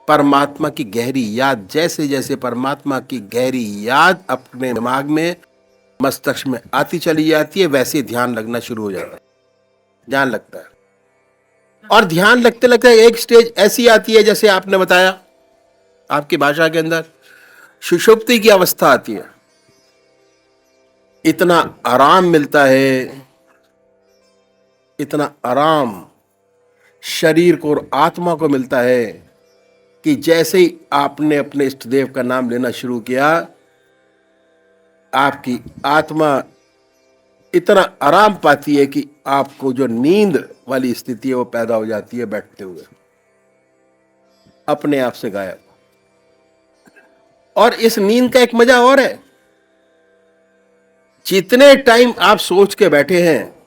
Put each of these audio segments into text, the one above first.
परमात्मा की गहरी याद, जैसे जैसे परमात्मा की गहरी याद अपने दिमाग में, मस्तिष्क में आती चली जाती है, वैसे ध्यान लगना शुरू हो जाता है। ध्यान लगता है और ध्यान लगते लगते एक स्टेज ऐसी आती है, जैसे आपने बताया आपकी भाषा के अंदर सुषुप्ति की अवस्था आती है। इतना आराम मिलता है, इतना आराम शरीर को और आत्मा को मिलता है कि जैसे ही आपने अपने इष्ट देव का नाम लेना शुरू किया, आपकी आत्मा इतना आराम पाती है कि आपको जो नींद वाली स्थिति है वो पैदा हो जाती है, बैठते हुए अपने आप से गायब। और इस नींद का एक मजा और है, जितने टाइम आप सोच के बैठे हैं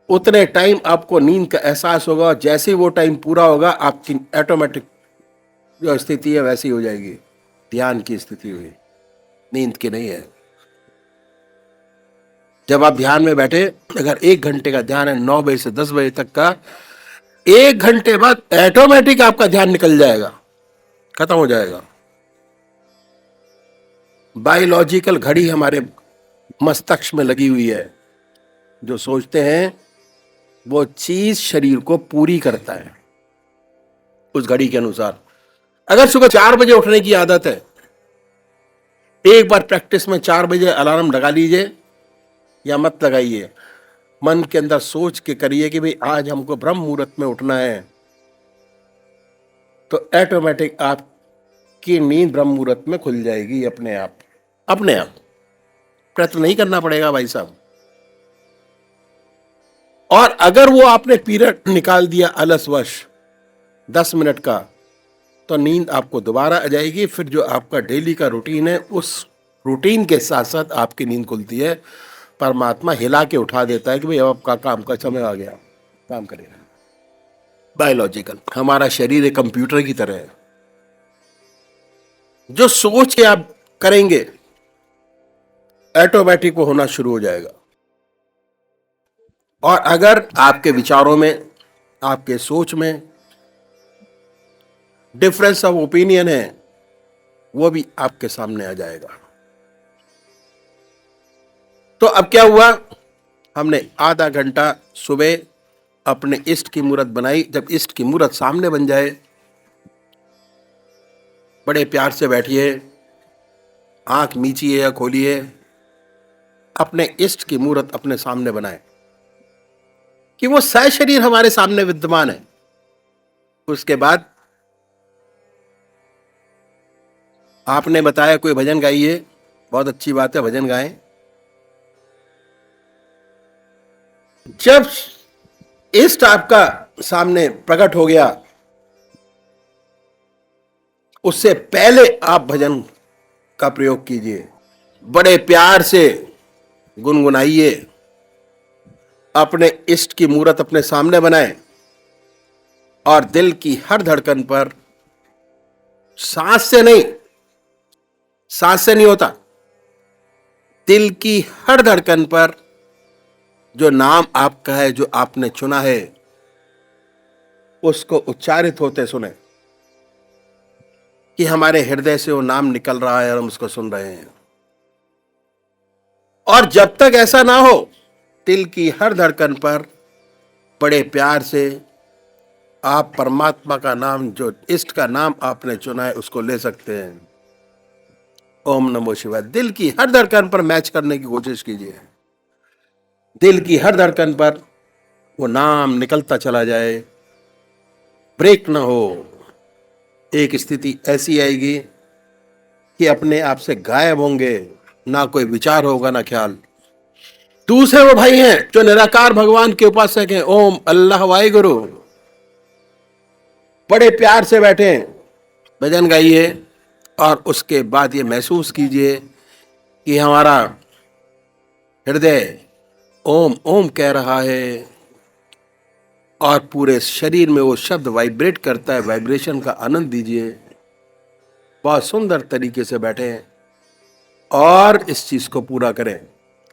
उतने टाइम आपको नींद का एहसास होगा, और जैसे ही वो टाइम पूरा होगा आपकी ऑटोमेटिक जो स्थिति है वैसी हो जाएगी, ध्यान की स्थिति हुई, नींद की नहीं है। जब आप ध्यान में बैठे, अगर 1 घंटे का ध्यान है 9 बजे से 10 बजे तक का, 1 घंटे बाद ऑटोमेटिक आपका ध्यान निकल जाएगा, खत्म हो जाएगा। बायोलॉजिकल घड़ी हमारे मस्तिष्क में लगी हुई है, जो सोचते हैं वो चीज शरीर को पूरी करता है उस घड़ी के अनुसार। अगर सुबह 4 बजे उठने की आदत है, एक बार प्रैक्टिस में 4 बजे अलार्म लगा लीजिए या मत लगाइए, मन के अंदर सोच के करिए कि भाई आज हमको ब्रह्म मुहूर्त में उठना है, तो ऑटोमेटिक आपकी नींद ब्रह्म मुहूर्त में खुल जाएगी अपने आप, अपने आप। प्रयत्न नहीं करना पड़ेगा भाई साहब। और अगर वो आपने पीरियड निकाल दिया अलसवश 10 मिनट का, तो नींद आपको दोबारा आ जाएगी। फिर जो आपका डेली का रूटीन है, उस रूटीन के साथ साथ आपकी नींद खुलती है। परमात्मा हिला के उठा देता है कि भाई अब आपका काम का समय आ गया, काम करेगा। बायोलॉजिकल हमारा शरीर एक कंप्यूटर की तरह है, जो सोच के आप करेंगे ऑटोमेटिक वो होना शुरू हो जाएगा। और अगर आपके विचारों में, आपके सोच में डिफरेंस ऑफ ओपिनियन है, वो भी आपके सामने आ जाएगा। तो अब क्या हुआ, हमने आधा घंटा सुबह अपने इष्ट की मूर्त बनाई। जब इष्ट की मूर्त सामने बन जाए, बड़े प्यार से बैठिए, आंख मीचिए या खोलिए, अपने इष्ट की मूर्त अपने सामने बनाए कि वो सशरीर हमारे सामने विद्यमान है। उसके बाद आपने बताया कोई भजन गाइए, बहुत अच्छी बात है, भजन गाएं। जब इष्ट आपका सामने प्रकट हो गया, उससे पहले आप भजन का प्रयोग कीजिए, बड़े प्यार से गुनगुनाइए, अपने इष्ट की मूर्त अपने सामने बनाएं और दिल की हर धड़कन पर, सांस से नहीं, सांस से नहीं होता, दिल की हर धड़कन पर जो नाम आपका है, जो आपने चुना है, उसको उच्चारित होते सुने कि हमारे हृदय से वो नाम निकल रहा है और हम उसको सुन रहे हैं। और जब तक ऐसा ना हो, दिल की हर धड़कन पर बड़े प्यार से आप परमात्मा का नाम, जो इष्ट का नाम आपने चुना है, उसको ले सकते हैं। ओम नमो शिवाय दिल की हर धड़कन पर मैच करने की कोशिश कीजिए। दिल की हर धड़कन पर वो नाम निकलता चला जाए, ब्रेक ना हो। एक स्थिति ऐसी आएगी कि अपने आप से गायब होंगे, ना कोई विचार होगा ना ख्याल। दूसरे वो भाई हैं जो निराकार भगवान के उपासक हैं, ओम अल्लाह वाहिगुरु, बड़े प्यार से बैठे, भजन गाइए और उसके बाद ये महसूस कीजिए कि हमारा हृदय ओम ओम कह रहा है और पूरे शरीर में वो शब्द वाइब्रेट करता है। वाइब्रेशन का आनंद दीजिए, बहुत सुंदर तरीके से बैठे और इस चीज को पूरा करें।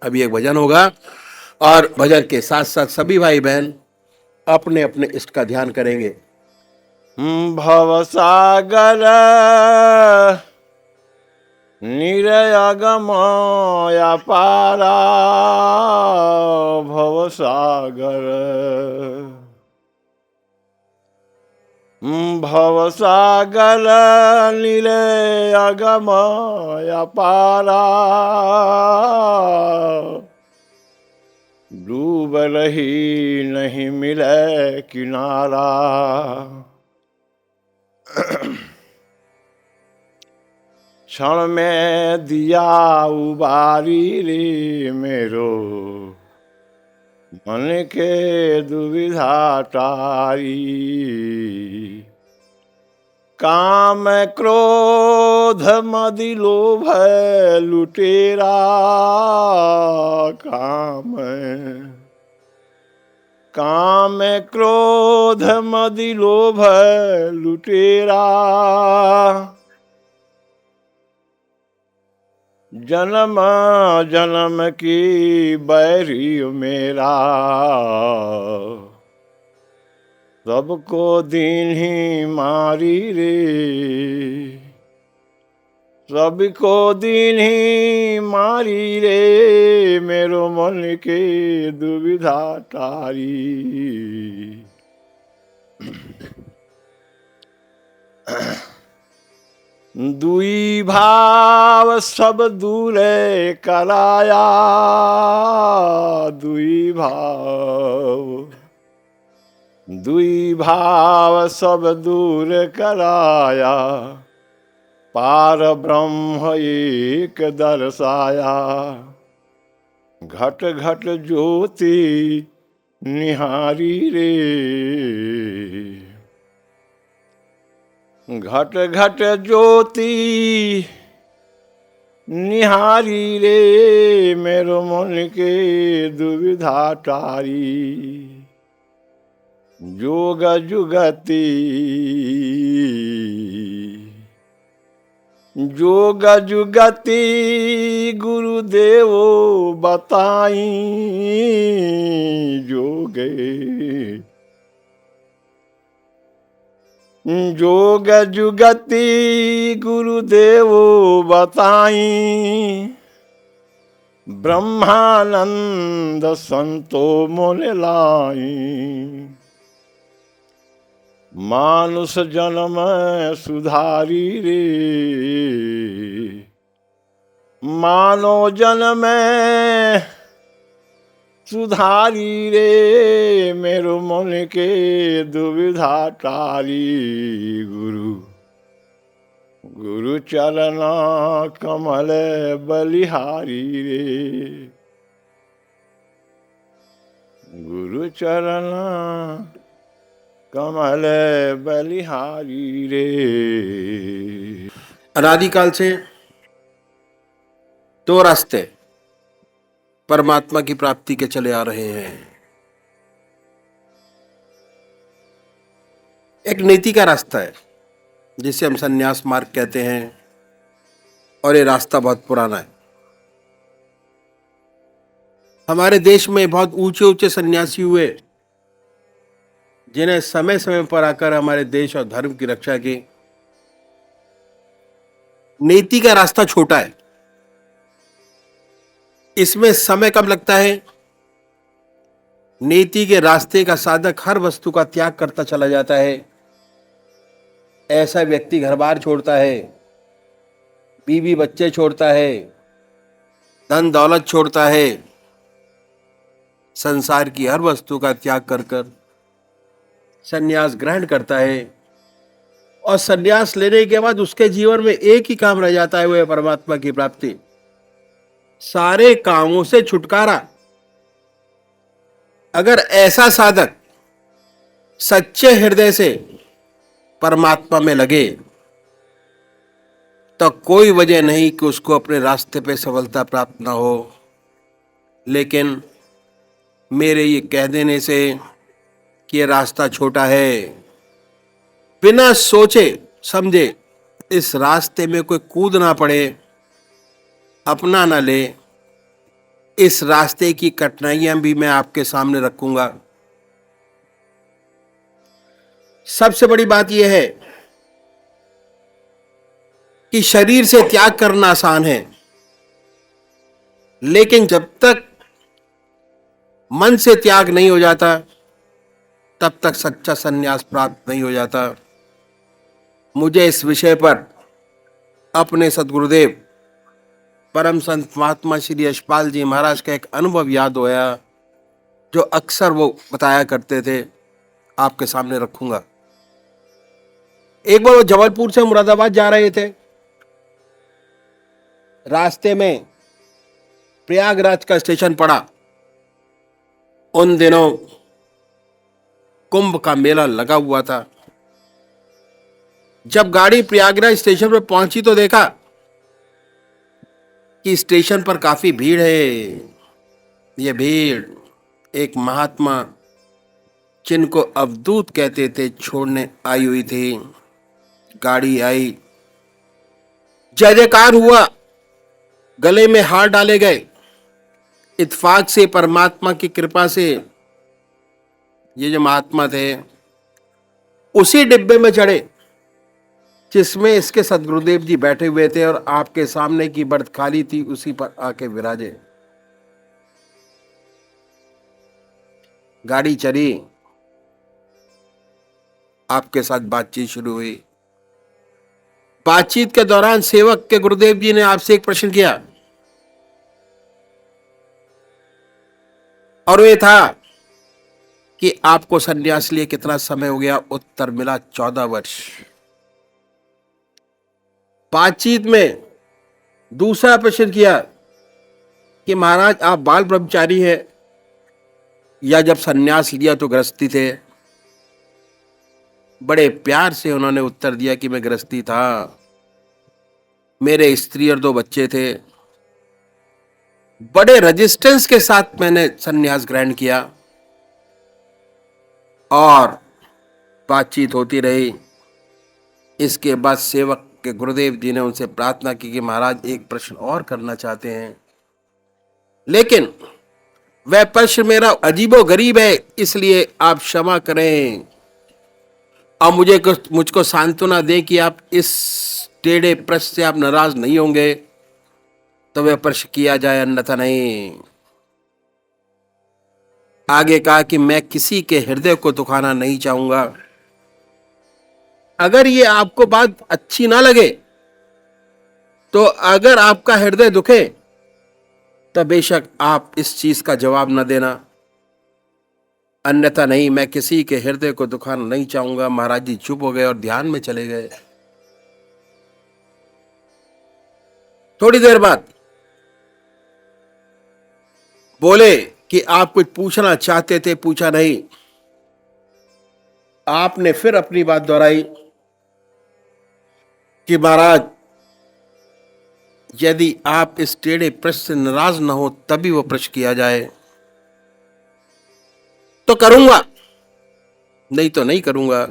अभी एक भजन होगा और भजन के साथ साथ सभी भाई बहन अपने अपने इष्ट का ध्यान करेंगे। भवसागर निरयगमय पारा भवसागर भवसागर निरयगमय पारा डूब रही नहीं मिले किनारा। क्षण में दिया उबारी रे मेरो मन के दुविधा टारी। काम क्रोध मदि लोभ लुटेरा काम क्रोध मदि लोभ लुटेरा। जन्म जन्म की बैरी मेरा सबको दीन ही मारी रे सबको दीन ही मारी रे मेरो मन के दुविधा टारी। दुई भाव सब दूरे कराया दुई भाव सब दूर कराया पार ब्रह्म एक दर्शाया। घट घट ज्योति निहारी रे घट घट ज्योति निहारी रे मेरो मन के दुविधा टारी। जोग जुगति जोग जुगति गुरुदेव बताई जोगे जोग जुगति गुरुदेव बताई। ब्रह्मानंद संतो मोन लाई मानुष जन्म सुधारी रे मानो जन्म सुधारी रे मेरो मन के दुविधा टारी। गुरु चरना कमल बलिहारी रे गुरु चरना कमल बलिहारी रे। अनादिकाल से दो रास्ते परमात्मा की प्राप्ति के चले आ रहे हैं। एक नीति का रास्ता है जिसे हम संन्यास मार्ग कहते हैं और ये रास्ता बहुत पुराना है। हमारे देश में बहुत ऊंचे ऊंचे सन्यासी हुए जिन्हें समय समय पर आकर हमारे देश और धर्म की रक्षा की। नीति का रास्ता छोटा है, इसमें समय कम लगता है। नीति के रास्ते का साधक हर वस्तु का त्याग करता चला जाता है। ऐसा व्यक्ति घर बार छोड़ता है, बीवी बच्चे छोड़ता है, धन दौलत छोड़ता है, संसार की हर वस्तु का त्याग कर कर संन्यास ग्रहण करता है। और संन्यास लेने के बाद उसके जीवन में एक ही काम रह जाता है, वो है परमात्मा की प्राप्ति, सारे कामों से छुटकारा। अगर ऐसा साधक सच्चे हृदय से परमात्मा में लगे तो कोई वजह नहीं कि उसको अपने रास्ते पे सफलता प्राप्त ना हो। लेकिन मेरे ये कह देने से कि ये रास्ता छोटा है, बिना सोचे समझे इस रास्ते में कोई कूद ना पड़े, अपना ना ले, इस रास्ते की कठिनाइयां भी मैं आपके सामने रखूंगा। सबसे बड़ी बात यह है कि शरीर से त्याग करना आसान है, लेकिन जब तक मन से त्याग नहीं हो जाता तब तक सच्चा संन्यास प्राप्त नहीं हो जाता। मुझे इस विषय पर अपने सद्गुरुदेव परम संत महात्मा श्री यशपाल जी महाराज का एक अनुभव याद होया, जो अक्सर वो बताया करते थे, आपके सामने रखूंगा। एक बार वो जबलपुर से मुरादाबाद जा रहे थे। रास्ते में प्रयागराज का स्टेशन पड़ा। उन दिनों कुंभ का मेला लगा हुआ था। जब गाड़ी प्रयागराज स्टेशन पर पहुंची तो देखा कि स्टेशन पर काफी भीड़ है। ये भीड़ एक महात्मा, जिनको अवधूत कहते थे, छोड़ने आई हुई थी। गाड़ी आई, जय जयकार हुआ, गले में हार डाले गए। इत्तेफाक से, परमात्मा की कृपा से, ये जो महात्मा थे उसी डिब्बे में चढ़े जिसमें इसके सद्गुरुदेव जी बैठे हुए थे, और आपके सामने की बर्थ खाली थी, उसी पर आके विराजे। गाड़ी चली, आपके साथ बातचीत शुरू हुई। बातचीत के दौरान सेवक के गुरुदेव जी ने आपसे एक प्रश्न किया, और वे था कि आपको सन्यास लिए कितना समय हो गया। उत्तर मिला 14 वर्ष। बातचीत में दूसरा प्रश्न किया कि महाराज, आप बाल ब्रह्मचारी हैं या जब सन्यास लिया तो गृहस्थी थे? बड़े प्यार से उन्होंने उत्तर दिया कि मैं गृहस्थी था, मेरे स्त्री और 2 बच्चे थे। बड़े रेजिस्टेंस के साथ मैंने सन्यास ग्रहण किया। और बातचीत होती रही। इसके बाद सेवक के गुरुदेव जी ने उनसे प्रार्थना की कि महाराज, एक प्रश्न और करना चाहते हैं, लेकिन वह प्रश्न मेरा अजीबो गरीब है, इसलिए आप क्षमा करें और मुझको सांत्वना दें कि आप इस टेढ़े प्रश्न से आप नाराज नहीं होंगे तो वह प्रश्न किया जाए, अन्यथा नहीं। आगे कहा कि मैं किसी के हृदय को दुखाना नहीं चाहूंगा। अगर ये आपको बात अच्छी ना लगे तो अगर आपका हृदय दुखे तो बेशक आप इस चीज का जवाब न देना, अन्यथा नहीं। मैं किसी के हृदय को दुखाना नहीं चाहूंगा। महाराज जी चुप हो गए और ध्यान में चले गए। थोड़ी देर बाद बोले कि आप कुछ पूछना चाहते थे, पूछा नहीं। आपने फिर अपनी बात दोहराई कि महाराज, यदि आप इस टेढ़े प्रश्न से नाराज न हो तभी वो प्रश्न किया जाए तो करूंगा, नहीं तो नहीं करूंगा।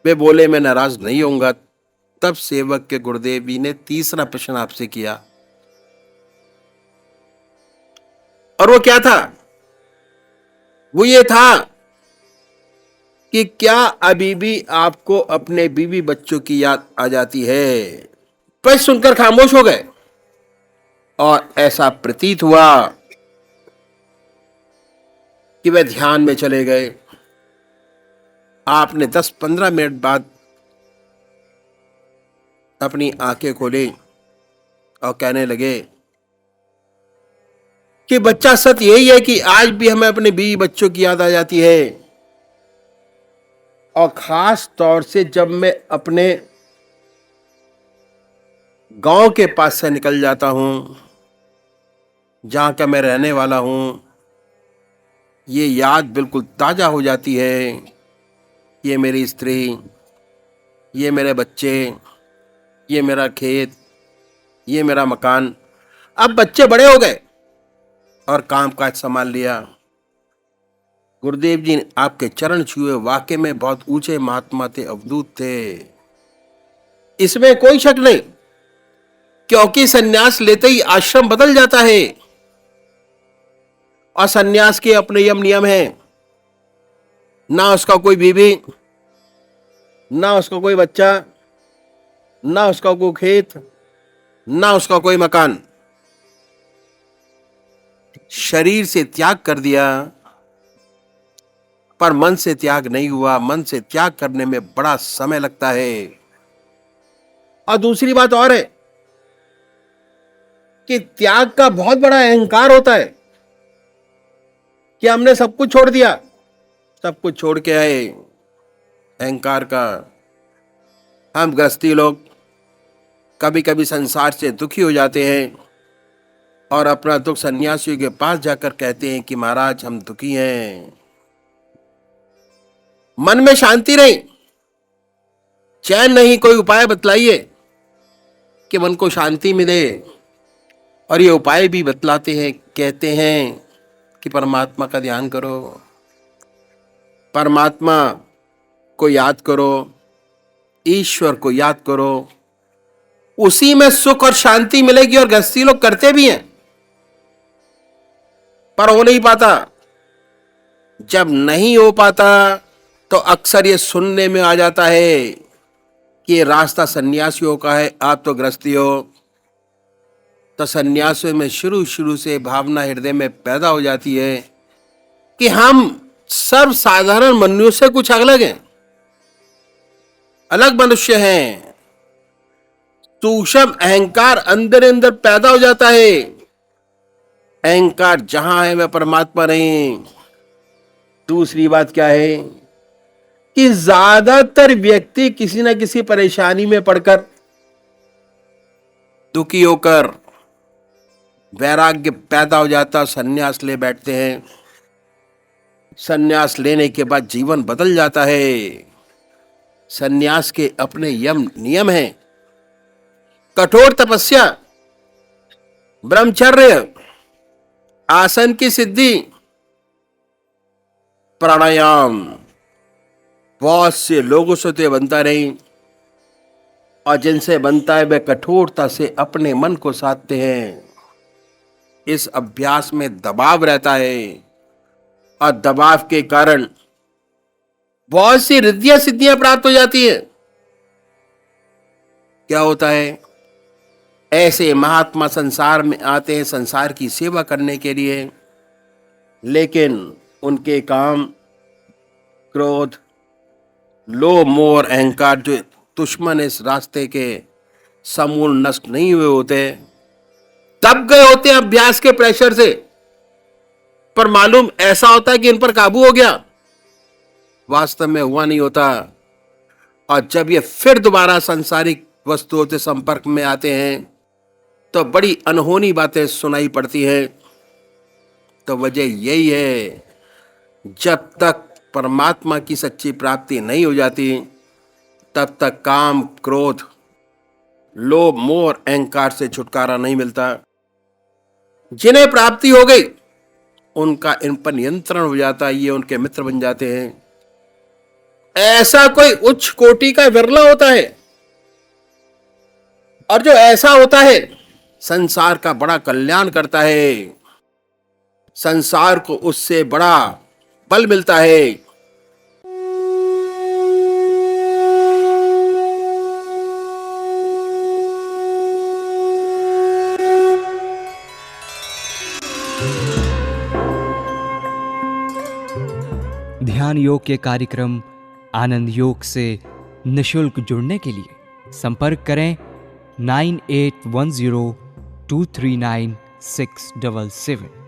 वे बोले मैं नाराज नहीं होऊंगा। तब सेवक के गुरुदेव जी ने तीसरा प्रश्न आपसे किया, और वो क्या था? वो ये था कि क्या अभी भी आपको अपने बीवी बच्चों की याद आ जाती है? प्रश्न सुनकर खामोश हो गए और ऐसा प्रतीत हुआ कि वे ध्यान में चले गए। आपने 10-15 मिनट बाद अपनी आंखें खोली और कहने लगे कि बच्चा, सत्य यही है कि आज भी हमें अपने बीवी बच्चों की याद आ जाती है, और खास तौर से जब मैं अपने गांव के पास से निकल जाता हूं, जहां का मैं रहने वाला हूं, ये याद बिल्कुल ताजा हो जाती है। ये मेरी स्त्री, ये मेरे बच्चे, ये मेरा खेत, ये मेरा मकान। अब बच्चे बड़े हो गए और काम काज संभाल लिया। गुरुदेव जी ने आपके चरण छुए। वाकई में बहुत ऊंचे महात्मा थे, अवधूत थे, इसमें कोई शक नहीं, क्योंकि सन्यास लेते ही आश्रम बदल जाता है और सन्यास के अपने यम नियम हैं। ना उसका कोई बीवी, ना उसका कोई बच्चा, ना उसका कोई खेत, ना उसका कोई मकान। शरीर से त्याग कर दिया, पर मन से त्याग नहीं हुआ। मन से त्याग करने में बड़ा समय लगता है। और दूसरी बात और है कि त्याग का बहुत बड़ा अहंकार होता है कि हमने सब कुछ छोड़ दिया, सब कुछ छोड़ के आए। अहंकार का हम गृहस्थी लोग कभी कभी संसार से दुखी हो जाते हैं और अपना दुख सन्यासियों के पास जाकर कहते हैं कि महाराज हम दुखी हैं। मन में शांति नहीं, चैन नहीं, कोई उपाय बतलाइए कि मन को शांति मिले। और ये उपाय भी बतलाते हैं, कहते हैं कि परमात्मा का ध्यान करो, परमात्मा को याद करो, ईश्वर को याद करो, उसी में सुख और शांति मिलेगी। और गृहस्थी लोग करते भी हैं, पर हो नहीं पाता। जब नहीं हो पाता तो अक्सर ये सुनने में आ जाता है कि ये रास्ता सन्यासियों का है, आप तो गृहस्थी हो। तो सन्यासियों में शुरू से भावना हृदय में पैदा हो जाती है कि हम सर्व साधारण मनुष्य से कुछ अलग हैं, अलग मनुष्य हैं। सूक्ष्म अहंकार अंदर अंदर पैदा हो जाता है। अहंकार जहां है वह परमात्मा नहीं। दूसरी बात क्या है कि ज्यादातर व्यक्ति किसी न किसी परेशानी में पड़कर, दुखी होकर, वैराग्य पैदा हो जाता, सन्यास ले बैठते हैं। सन्यास लेने के बाद जीवन बदल जाता है। सन्यास के अपने नियम हैं, कठोर तपस्या, ब्रह्मचर्य, आसन की सिद्धि, प्राणायाम। बहुत से लोगों से तो बनता नहीं, और जिनसे बनता है वे कठोरता से अपने मन को साधते हैं। इस अभ्यास में दबाव रहता है, और दबाव के कारण बहुत सी रिद्धियां सिद्धियां प्राप्त हो जाती है। क्या होता है, ऐसे महात्मा संसार में आते हैं संसार की सेवा करने के लिए, लेकिन उनके काम, क्रोध, लोभ, मोह और अहंकार जो दुश्मन इस रास्ते के समूल नष्ट नहीं हुए होते, दब गए होते हैं अभ्यास के प्रेशर से। पर मालूम ऐसा होता है कि इन पर काबू हो गया, वास्तव में हुआ नहीं होता। और जब ये फिर दोबारा सांसारिक वस्तुओं से संपर्क में आते हैं तो बड़ी अनहोनी बातें सुनाई पड़ती हैं। तो वजह यही है, जब तक परमात्मा की सच्ची प्राप्ति नहीं हो जाती तब तक काम, क्रोध, लोभ, मोह और अहंकार से छुटकारा नहीं मिलता। जिन्हें प्राप्ति हो गई उनका इन पर नियंत्रण हो जाता है, ये उनके मित्र बन जाते हैं। ऐसा कोई उच्च कोटि का विरला होता है, और जो ऐसा होता है संसार का बड़ा कल्याण करता है, संसार को उससे बड़ा बल मिलता है। ध्यान योग के कार्यक्रम आनंद योग से निशुल्क जुड़ने के लिए संपर्क करें 9810239677।